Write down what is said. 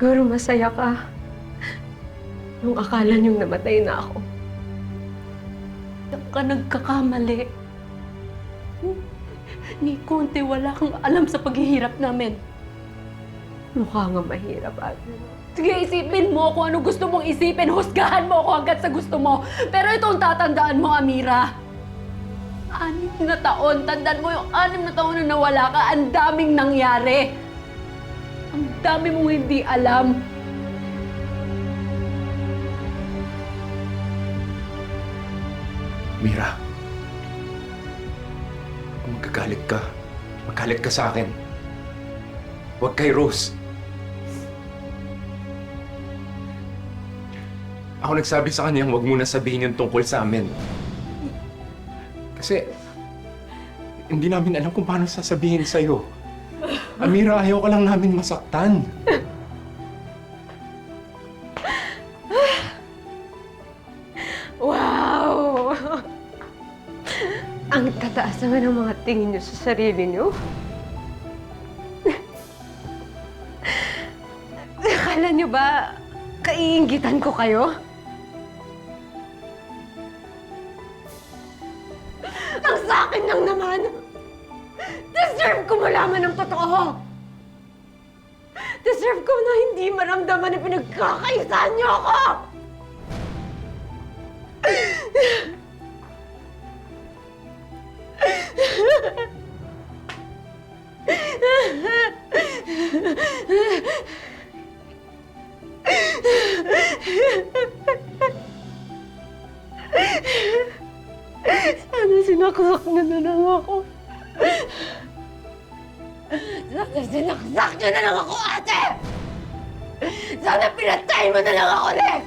Siguro masaya ka nung akala niyong namatay na ako. Diyan ka nagkakamali. Ni Conte, wala kang alam sa paghihirap namin. Mukha nga mahirap, ate. Sige, isipin mo kung ano gusto mong isipin. Husgahan mo ako hanggat sa gusto mo. Pero ito ang tatandaan mo, Amira. 6 na taon. Tandaan mo yung 6 na taon na nawala ka. Ang daming nangyari. Ang dami mong hindi alam. Mira, kung magalit ka sa akin. Huwag kay Rose. Ako nagsabi sa kanya huwag muna sabihin yung tungkol sa amin. Kasi hindi namin alam kung paano sasabihin sa'yo. Amira, ayaw ka lang namin masaktan. Wow! Ang tataas naman ng mga tingin niyo sa sarili niyo. Akala niyo ba kaiinggitan ko kayo? Ang sa akin lang naman! Deserve ko malaman ng totoo! Deserve ko na hindi maramdaman na pinagkakaisahan niyo ako! Sana sinaksak niyo na lang ako. Sana sinaksak niyo na lang ako, ate! Sana pinatay mo na lang ako, ulit!